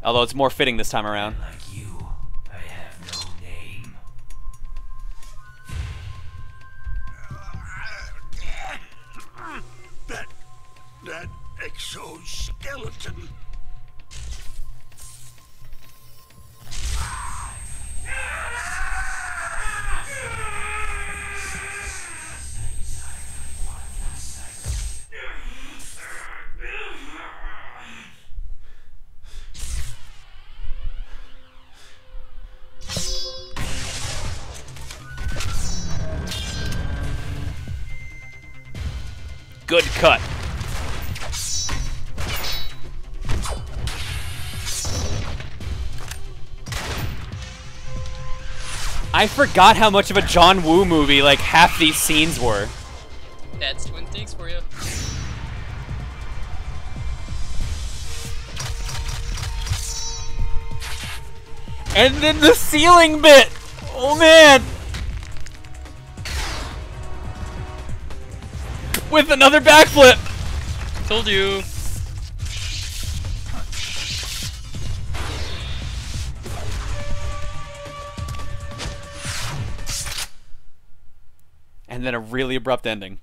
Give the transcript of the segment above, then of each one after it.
Although it's more fitting this time around. Like you, I have no name. That exoskeleton. Good cut. I forgot how much of a John Woo movie like half these scenes were. That's Twin Snakes for you. And then the ceiling bit! Oh man! With another backflip! Told you. And then a really abrupt ending.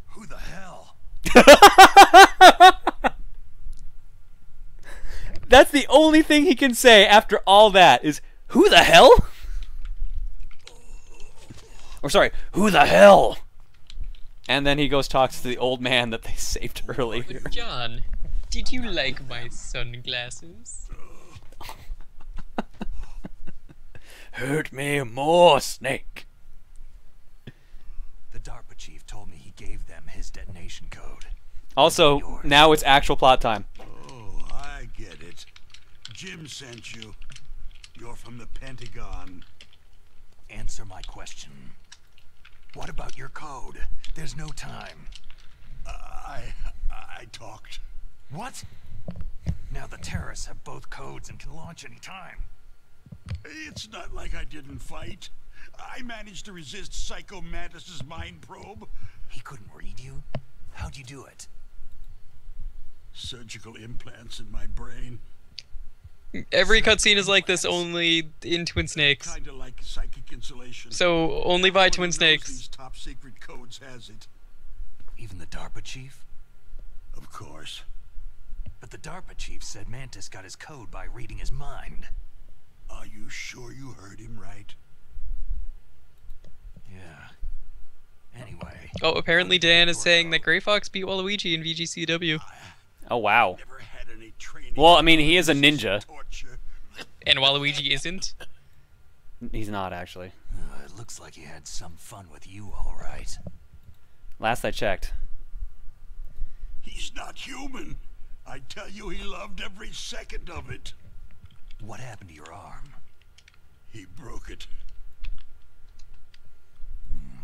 Who the hell? That's the only thing he can say after all that is, who the hell? Or sorry, who the hell? And then he goes talks to the old man that they saved earlier. John, did you like my sunglasses? Hurt me more, Snake. The DARPA chief told me he gave them his detonation code. Also, now it's actual plot time. Oh, I get it. Jim sent you. You're from the Pentagon. Answer my question. What about your code? There's no time. I talked. What? Now the terrorists have both codes and can launch any time. It's not like I didn't fight. I managed to resist Psycho Mantis's mind probe. He couldn't read you? How'd you do it? Surgical implants in my brain. Every cutscene is like this, only in Twin Snakes. Kinda like psychic insulation. So only by Twin Snakes. These top secret codes has it. Even the DARPA chief? Of course. But the DARPA chief said Mantis got his code by reading his mind. Are you sure you heard him right? Yeah. Anyway. Oh, apparently Dan is saying that Gray Fox beat Waluigi in VGCW. Oh wow. Never had any training. Well, I mean, he is a ninja. And Waluigi isn't? He's not, actually. It looks like he had some fun with you, all right. Last I checked. He's not human. I tell you, he loved every second of it. What happened to your arm? He broke it.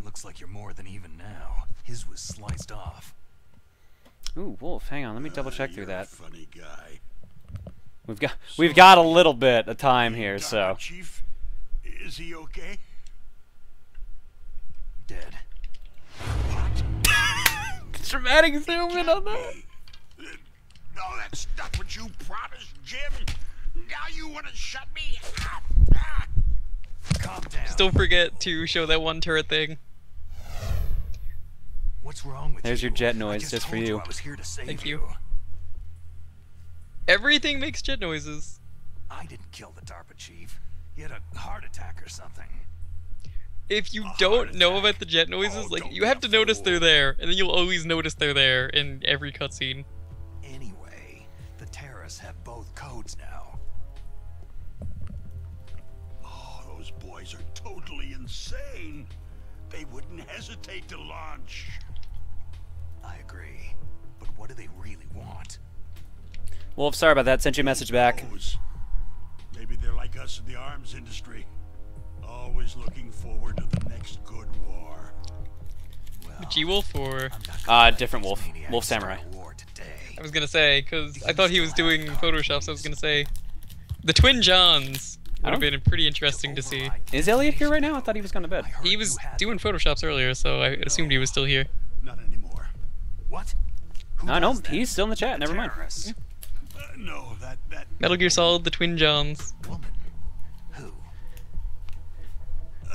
Looks like you're more than even now. His was sliced off. Ooh, Wolf, hang on, let me double check through You're that. a funny guy. We've got a little bit of time here, so. Chief, is he okay? Dead. What? Dramatic zoom in on that. No, that's not what you promised, Jim. Now you want to shut me up. Calm down. Just don't forget to show that one turret thing. What's wrong with There's you? your jet noise, just for told you. I was here to save Thank you. Everything makes jet noises. I didn't kill the DARPA chief. He had a heart attack or something. If you don't know about the jet noises, like, you have to notice they're there, and then you'll always notice they're there in every cutscene. Anyway, the terrorists have both codes now. Oh, those boys are totally insane. They wouldn't hesitate to launch. I agree. But what do they really want? Wolf, sorry about that. Sent you a message back. Maybe they're like us in the arms industry. Always looking forward to the next good war. Well, G-Wolf or... Different Wolf. Wolf Samurai. I was gonna say, because I thought he was doing Photoshop, so I was gonna say... The Twin Johns would have Oh. been pretty interesting to see. Is Elliot here right now? I thought he was gone to bed. He was doing photoshops earlier, so I assumed he was still here. Not anymore. What? Who No, does that? he's still in the chat. Never mind. Terrorists. No, that Metal Gear Solid, The Twin Johns. woman. Who?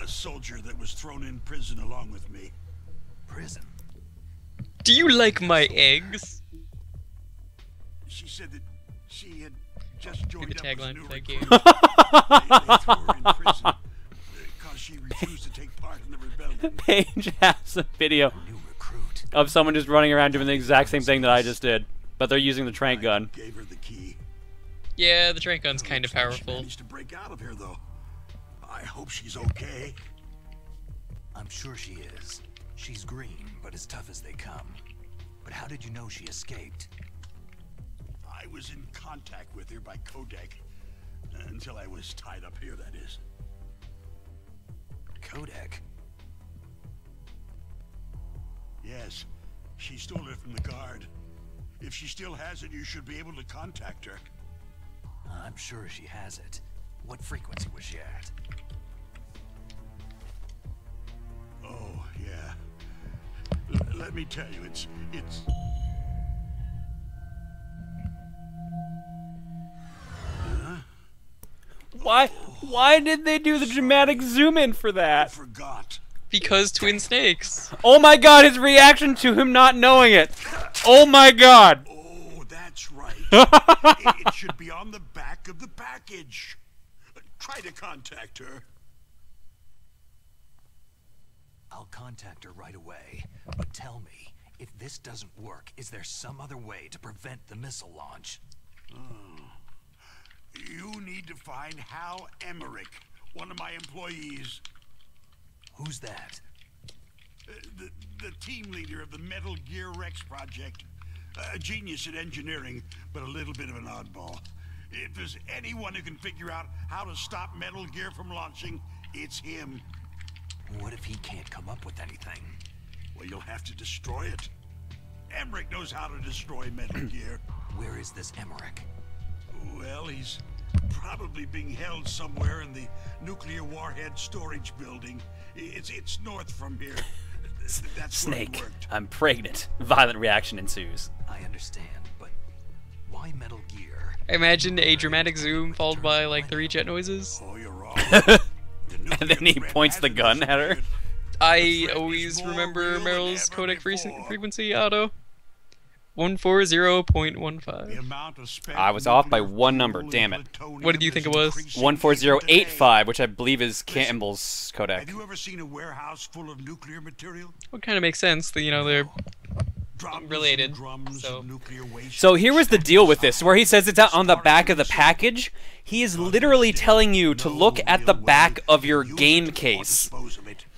A soldier that was thrown in prison along with me. Prison? Do you like my eggs? She said that she had just Be joined the up as a tagline new for that recruit. game. They threw her in prison because she refused to take part in the rebellion. Paige has a video New recruit. of someone just running around doing the exact same thing that I just did, but they're using the trank gun. Gave her the key. Yeah, the trank gun's kind of Looks like She powerful. managed to break out of here, though. I hope she's okay. I'm sure she is. She's green, but as tough as they come. But how did you know she escaped? I was in contact with her by codec until I was tied up here, that is. Codec? Yes, she stole it from the guard. If she still has it, you should be able to contact her. I'm sure she has it. What frequency was she at? Oh, yeah. Let me tell you, it's... Why did they do the dramatic zoom in for I that? forgot. Because Twin Snakes. Oh my god, his reaction to him not knowing it. Oh my god. Oh, that's right. It should be on the back of the package. Try to contact her. I'll contact her right away. But tell me, if this doesn't work, is there some other way to prevent the missile launch? You need to find Hal Emmerich, one of my employees. Who's that? The team leader of the Metal Gear Rex project. A genius at engineering, but a little bit of an oddball. If there's anyone who can figure out how to stop Metal Gear from launching, it's him. What if he can't come up with anything? Well, you'll have to destroy it. Emmerich knows how to destroy Metal Gear. Where is this Emmerich? Well, he's probably being held somewhere in the nuclear warhead storage building. It's north from here. That's where it Snake, worked. I'm pregnant. Violent reaction ensues. I understand, but why Metal Gear? I imagine a dramatic zoom followed by like 3 jet noises. Oh, you're wrong. And then he points the gun at her. I always remember Meryl's codec frequency auto. 140.15. I was off by one number, damn it. What did you think it was? 14085, which I believe is Campbell's Have codec. you ever seen a warehouse full of nuclear material? What kind of makes sense that, you know, they're Drums related, and drums so- of nuclear waste. So here was the deal with this, where he says it's out on the back of the package. He is literally telling you to look at the back of your game case.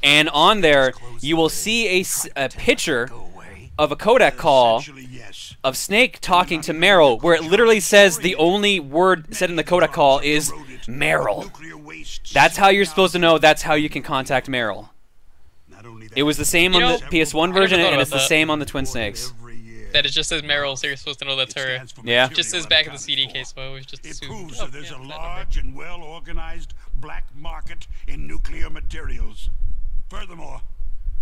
And on there, you will see a picture Go away. of a codec call Essentially, yes. of Snake talking to Meryl, where it literally says the only word said in the codec call is Meryl. Nuclear waste That's how you're supposed to know that's how you can contact Meryl. Not only that, It was the same on You the know, PS1 I version, never thought and it's about the that. same on the Twin Snakes. every year. that it just says Meryl, so you're supposed to know that's It her. stands for Yeah. material Just says back of the unaccounted CD for. case, but it was just It assumed. proves Oh, that there's yeah, a that number. large and well-organized black market in nuclear materials. Furthermore,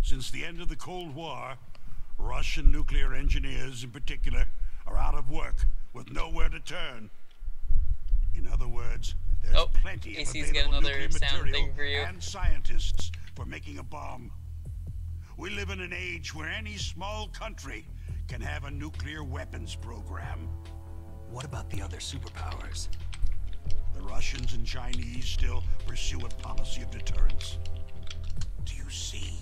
since the end of the Cold War, Russian nuclear engineers in particular are out of work with nowhere to turn. In other words, there's Oh, plenty of AC's got available another nuclear sound material thing for you. and scientists for making a bomb. We live in an age where any small country can have a nuclear weapons program. What about the other superpowers? The Russians and Chinese still pursue a policy of deterrence. Do you see?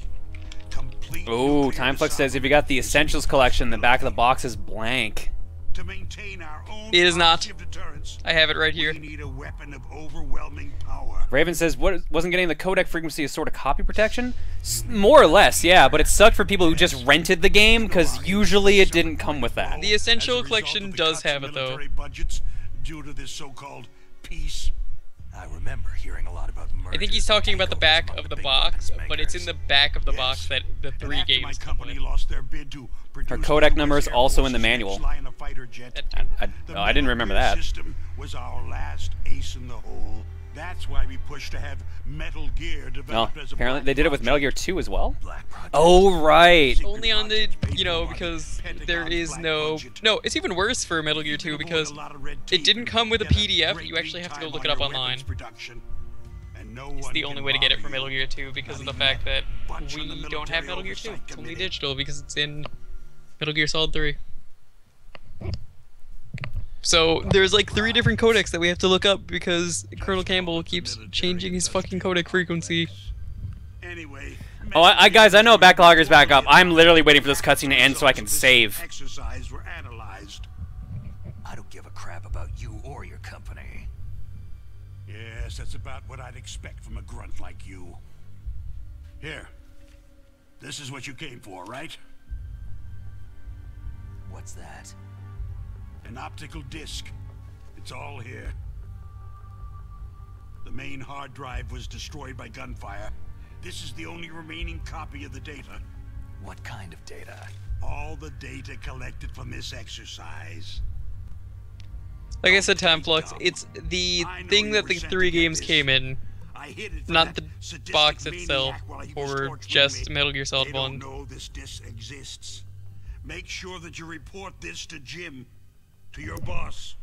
Complete Ooh, nuclear Timeflux says if you got the Essentials collection, the back of the box is blank. To maintain our own It is not. policy of deterrence, I have it right here. we need a weapon of overwhelming power. Raven says, what wasn't getting the codec frequency as sort of copy protection? More or less, yeah, but it sucked for people who just rented the game, because usually it didn't come with that. The Essential As a result Collection of the does cuts in have it, though. military budgets due to this so-called peace. I remember hearing a lot about I think he's talking about the back of the box, but it's in the back of the box that the 3 games my come company with. lost their bid to produce Her codec the number is US Air also in the Force's manual. next line of fighter jet. I didn't remember Metal Gear that. System was our last ace in the hole. That's why we pushed to have Metal Gear No, developed as a apparently black they did it with Metal Gear project. 2 as well. Black Project. Oh, right. Only on the, you know, because there is no... No, it's even worse for Metal Gear 2 because it didn't come with a PDF. You actually have to go look it up online. It's the only way to get it for Metal Gear 2 because of the fact that we don't have Metal Gear 2. It's only digital because it's in Metal Gear Solid 3. So there's like 3 different codecs that we have to look up because Colonel Campbell keeps changing his fucking codec frequency. Anyway, Oh, guys, I know Backlogger's back up. I'm literally waiting for this cutscene to end so I can save. Exercise were analyzed. I don't give a crap about you or your company. Yes, that's about what I'd expect from a grunt like you. Here. This is what you came for, right? What's that? An optical disc. It's all here. The main hard drive was destroyed by gunfire. This is the only remaining copy of the data. What kind of data? All the data collected from this exercise. Like I said, Time Flux, it's the thing that the 3 games came in, I hid it from not that the sadistic box itself, maniac while he was or torturing just me. Metal Gear Solid They 1. don't know this disc exists. Make sure that you report this to Jim, to your boss.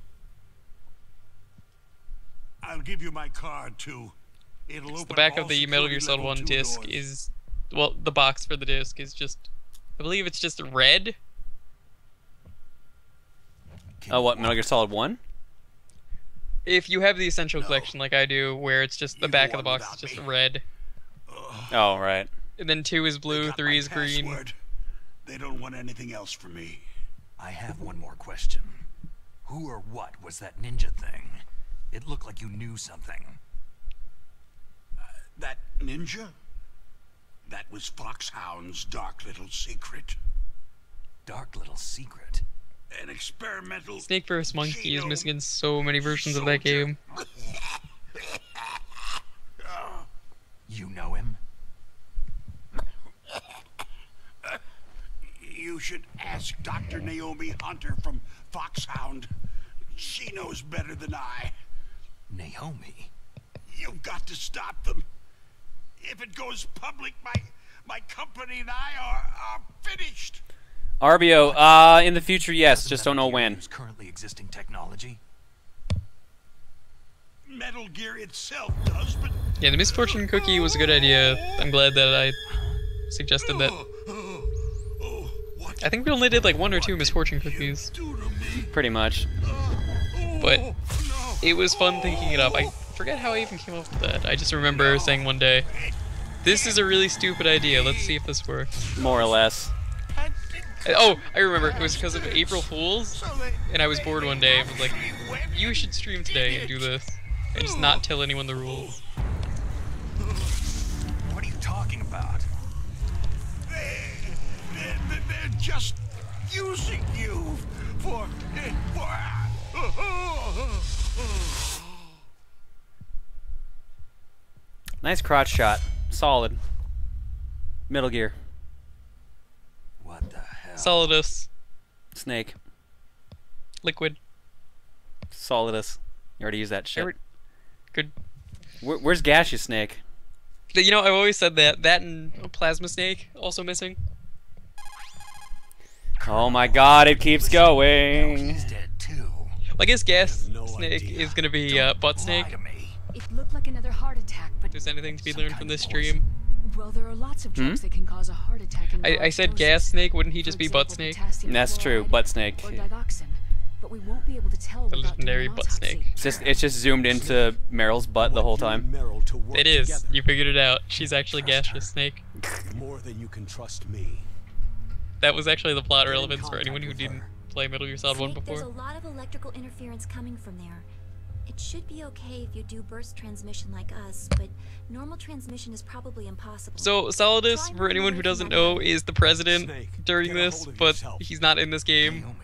I'll give you my card too. It'll open The back up of all the Metal Gear security Solid 1 level 2 disc doors. is, well, the box for the disc is just, I believe it's just red. Oh, what, Metal Gear Solid 1? If you have the Essential Collection like I do, where it's just the You back go of the on box is without just me. red. Oh, right. And then 2 is They blue, got 3 my is green. password. They don't want anything else from me. I have one more question. Who or what was that ninja thing? It looked like you knew something. That ninja? That was Foxhound's dark little secret. Dark little secret. An experimental Snake vs. Monkey is genome missing in so many versions of that soldier. game. You know him? You should ask Dr. Naomi Hunter from Foxhound. She knows better than I. Naomi? You've got to stop them. If it goes public, my company and I are finished. RBO, in the future, yes, Doesn't just that don't know appear to when. use currently existing technology? Metal Gear itself does, but Yeah, the Misfortune Cookie was a good idea. I'm glad that I suggested that. What I think we only did like 1 or 2 Misfortune Cookies, do to me? Pretty much. but No. it was fun thinking it up. I forget how I even came up with that. I just remember saying one day, this is a really stupid idea, let's see if this works. More or less. Oh, I remember, it was because of April Fools, and I was bored one day and was like, you should stream today and do this, and just not tell anyone the rules. What are you talking about? They're just using you for. Nice crotch shot. Solid. Metal Gear. What the hell? Solidus. Snake. Liquid. Solidus. You already used that shit. Good. Where's Gaseous Snake? You know, I've always said that. That and Plasma Snake, also missing. Oh my god, it keeps going. He's dead too. I guess Gas no Snake idea. is gonna be Butt Snake. Lie to me. It looked like another heart attack, but If there's anything to be Some learned kind from of this poison. stream. well, there are lots of drugs that can cause a heart attack. In I large said doses. Gas Snake, wouldn't he For just be Butt example, Snake? potassium That's true, chloride Butt Snake. or digoxin, but we won't be able to tell The without doing legendary an Butt Snake. autopsy. It's just zoomed into Meryl's butt the whole time. It is. You figured it out. She's actually Gaseous Snake. More than you can trust me. That was actually the plot Get in relevance for contact anyone who with didn't her. play Metal Gear Solid 1 Snake, there's a before. lot of electrical interference coming from there. It should be okay if you do burst transmission like us, but normal transmission is probably impossible. So, Solidus, for anyone who doesn't know, is the president Snake, during get a this, hold of but yourself. he's not in this game. Naomi.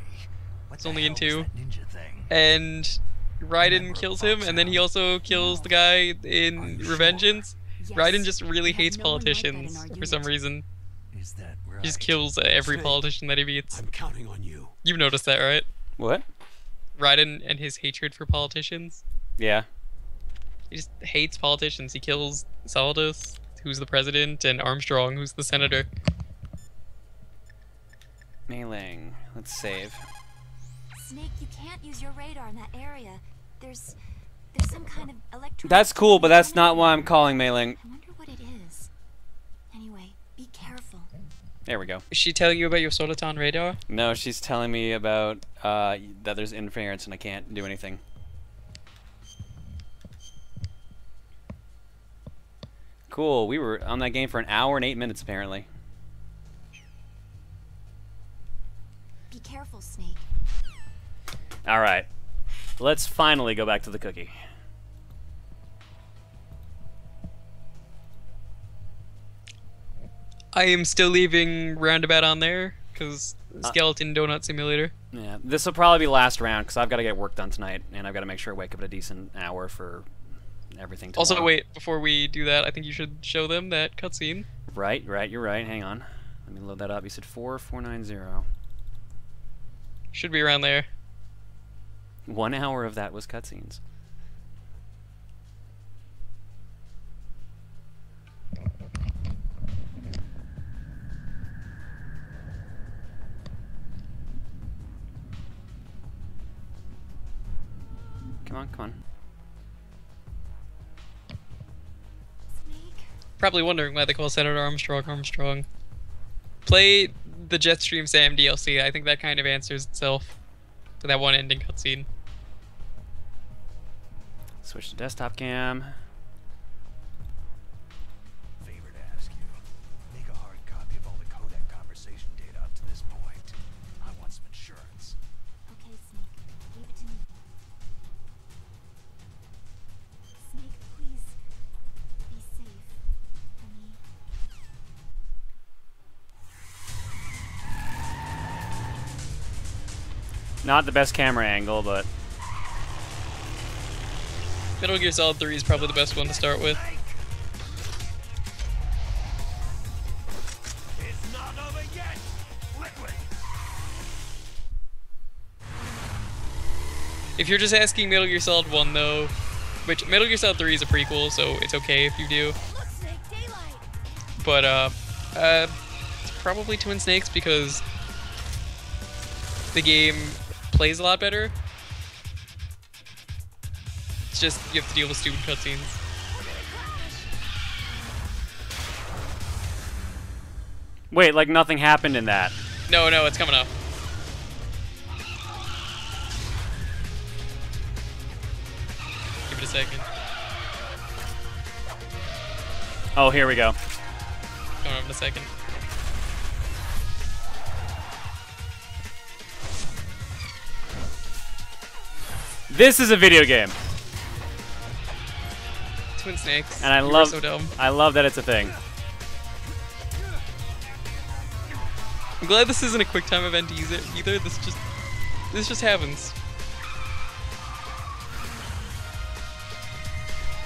What It's the only in hell was 2. that ninja thing? And Raiden kills him, and then he also kills the guy in Revengeance. Raiden just really hates politicians for some reason. Is that right? He just kills every politician that he beats. I'm counting on you. You've noticed that, right? What? Raiden and his hatred for politicians. Yeah. He just hates politicians. He kills Solidus, who's the president, and Armstrong, who's the senator. Mailing. Let's save. Snake, you can't use your radar in that area. There's some kind of electronic... That's cool, but that's not why I'm calling Mailing. I wonder what it is. Anyway, be careful. There we go. Is she telling you about your Soliton radar? No, she's telling me about that there's interference and I can't do anything. Cool, we were on that game for an hour and 8 minutes apparently. Be careful, Snake. Alright. Let's finally go back to the cookie. I am still leaving Roundabout on there, because Skeleton Donut Simulator. Yeah, this will probably be last round because I've got to get work done tonight and I've got to make sure I wake up at a decent hour for everything tomorrow. Also, wait, before we do that, I think you should show them that cutscene. Right, you're right. Hang on. Let me load that up. You said 4490. Should be around there. 1 hour of that was cutscenes. Come on. Snake? Probably wondering why they call Senator Armstrong. Play the Jetstream Sam DLC. I think that kind of answers itself to that one ending cutscene. Switch to desktop cam. Favor to ask you. Make a hard copy of all the codec conversation data up to this point. I want some insurance. Okay, Snake. Leave it to me. Snake, please. Be safe. For me. Not the best camera angle, but Metal Gear Solid 3 is probably the best one to start with. It's not over yet. Liquid. If you're just asking Metal Gear Solid 1 though, which Metal Gear Solid 3 is a prequel, so it's okay if you do. Look, Snake, daylight! But it's probably Twin Snakes because the game plays a lot better. It's just you have to deal with stupid cutscenes. wait, like nothing happened in that. No, it's coming up. Give it a second. Oh, here we go. Coming up in a second. This is a video game, Twin Snakes. and I You were love so dumb. that it's a thing. I'm glad this isn't a quick time event either. This just happens.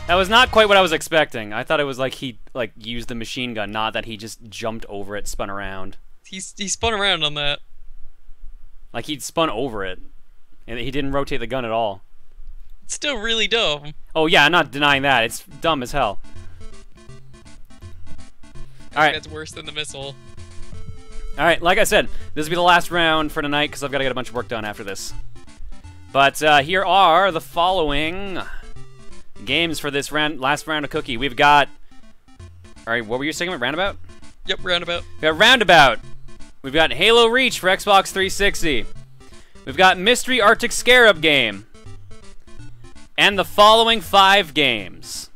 That was not quite what I was expecting. I thought it was like he used the machine gun, not that he just jumped over it, spun around. He spun around on that. Like he'd spun over it, and he didn't rotate the gun at all. It's still really dumb. Oh yeah, I'm not denying that. It's dumb as hell. I think that's worse than the missile. All right, like I said, this will be the last round for tonight because I've got to get a bunch of work done after this. But here are the following games for this last round of Cookie. We've got... All right, what were you saying about Roundabout? Yep, Roundabout. We've got Roundabout. We've got Halo Reach for Xbox 360. We've got Mystery Arctic Scarab game. And the following 5 games.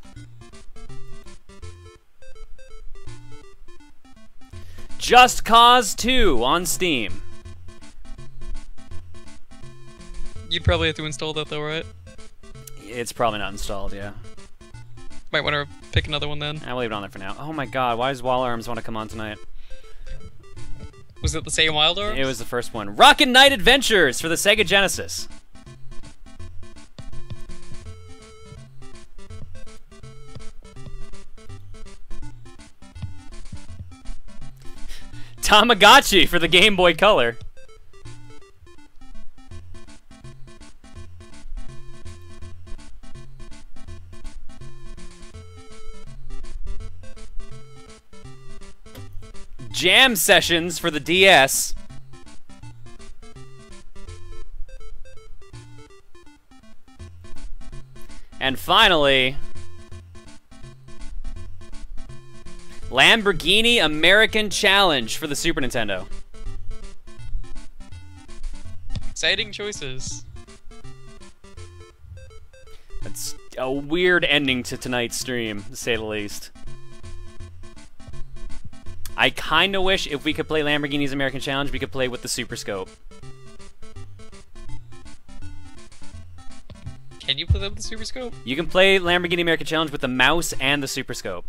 Just Cause 2 on Steam. You'd probably have to install that though, right? It's probably not installed, yeah. Might want to pick another one then. I'll leave it on there for now. Oh my god, why does Wall Arms want to come on tonight? Was it the same Wild Arms? It was the first one. Rocket Knight Adventures for the Sega Genesis. Tamagotchi for the Game Boy Color. Jam Sessions for the DS. And finally, Lamborghini American Challenge for the Super Nintendo. Exciting choices. That's a weird ending to tonight's stream, to say the least. I kind of wish if we could play Lamborghini's American Challenge, we could play with the Super Scope. Can you play that with the Super Scope? You can play Lamborghini American Challenge with the mouse and the Super Scope.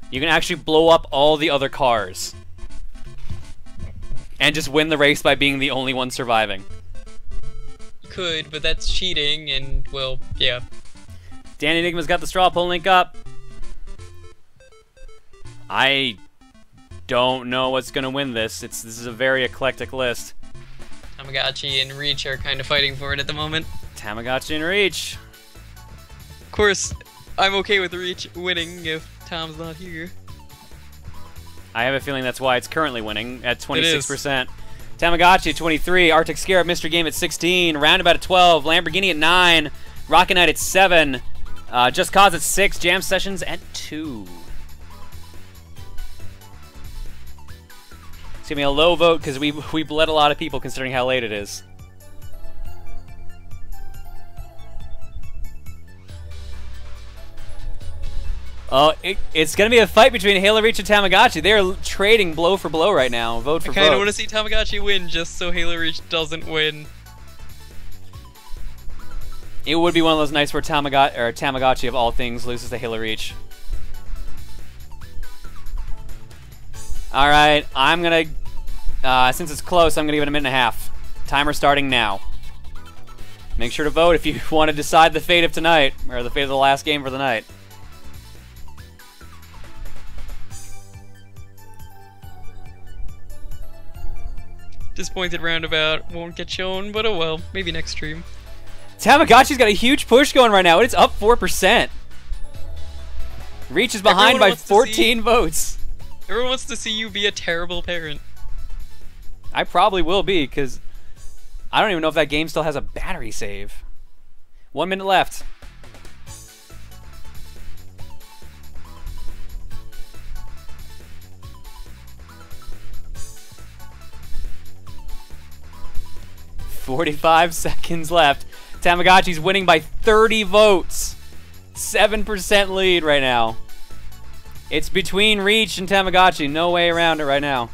You can actually blow up all the other cars. And just win the race by being the only one surviving. You could, but that's cheating, and, well, yeah. Danny Enigma's got the straw poll link up. I don't know what's gonna win this. This is a very eclectic list. Tamagotchi and Reach are kind of fighting for it at the moment. Tamagotchi and Reach. Of course, I'm okay with Reach winning if Tom's not here. I have a feeling that's why it's currently winning at 26%. Tamagotchi at 23, Arctic Scarab Mystery Game at 16, Roundabout at 12, Lamborghini at 9, Rocket Knight at 7, Just Cause at 6, Jam Sessions at 2. It's gonna be a low vote because we bled a lot of people considering how late it is. Oh, it's gonna be a fight between Halo Reach and Tamagotchi. They're trading blow for blow right now. Vote for vote. I kind of want to see Tamagotchi win just so Halo Reach doesn't win. It would be one of those nights where Tamagotchi of all things loses to Halo Reach. All right, I'm gonna since it's close, I'm gonna give it a minute and a half. Timer starting now. Make sure to vote if you want to decide the fate of tonight or the fate of the last game for the night. Disappointed Roundabout won't get shown, but oh well, maybe next stream. Tamagotchi's got a huge push going right now. It's up 4%. Reach is behind by 14 votes. Everyone wants to see you be a terrible parent. I probably will be, because I don't even know if that game still has a battery save. 1 minute left. "45 seconds left. Tamagotchi's winning by 30 votes. 7% lead right now. It's between Reach and Tamagotchi. No way around it right now.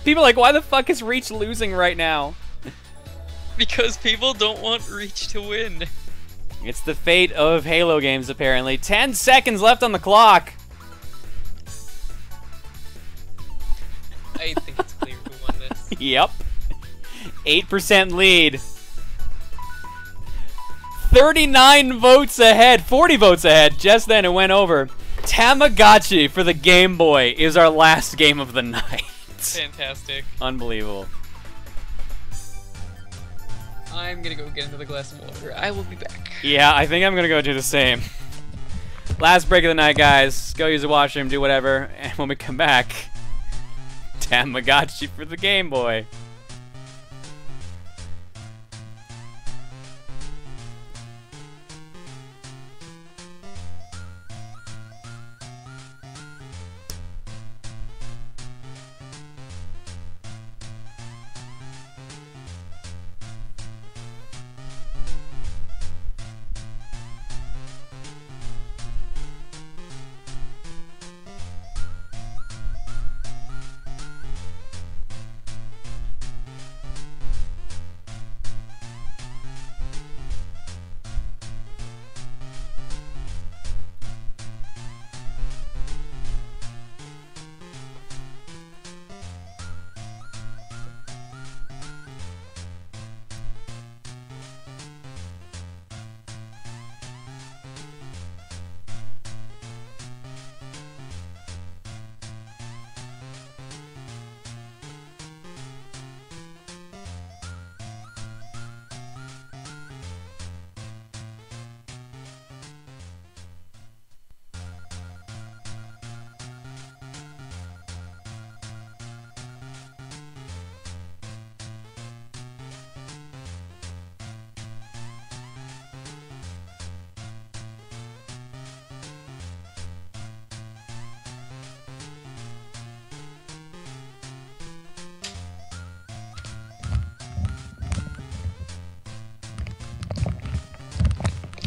People are like, why the fuck is Reach losing right now? Because people don't want Reach to win. It's the fate of Halo games, apparently. 10 seconds left on the clock. I think it's clear who won this. Yep. 8% lead. 39 votes ahead. 40 votes ahead. Just then it went over. Tamagotchi for the Game Boy is our last game of the night. Fantastic. Unbelievable. I'm gonna go get into the glass of water. I will be back. Yeah, I think I'm gonna go do the same. Last break of the night, guys. Go use the washroom, do whatever, and when we come back, Tamagotchi for the Game Boy.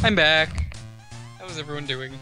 I'm back. How is everyone doing?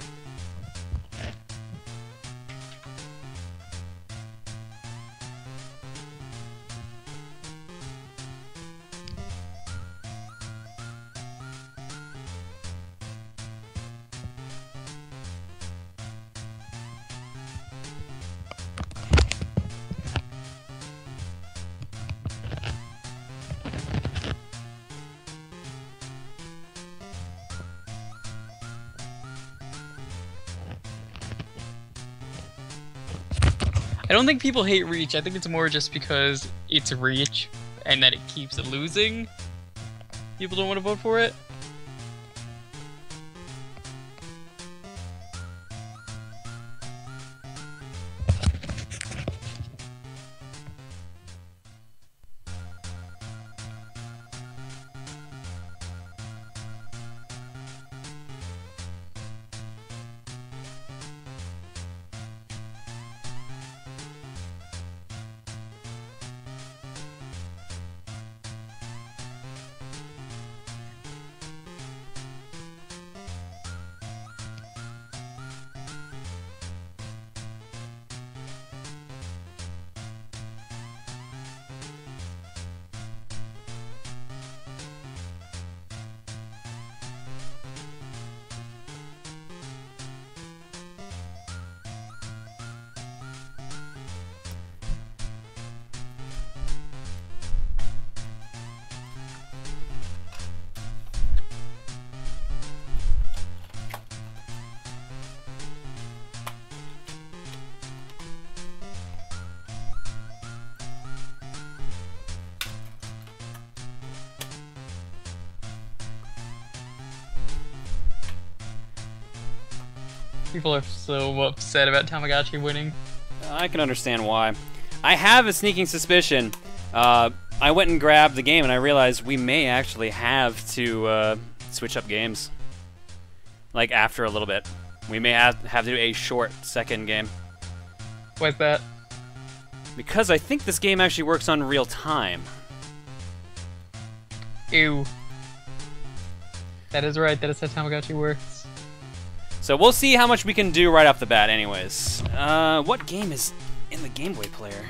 I don't think people hate Reach. I think it's more just because it's Reach and that it keeps losing. People don't want to vote for it. People are so upset about Tamagotchi winning. I can understand why. I have a sneaking suspicion. I went and grabbed the game and I realized we may actually have to switch up games. Like after a little bit. We may have to do a short second game. Why's that? Because I think this game actually works on real time. Ew. That is right, that is how Tamagotchi works. So we'll see how much we can do right off the bat anyways. What game is in the Game Boy player?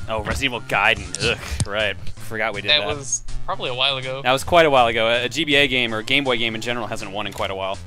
Oh, Resident Evil Gaiden. Ugh, right. Forgot we did that. That was probably a while ago. That was quite a while ago. A GBA game, or Game Boy game in general, hasn't won in quite a while.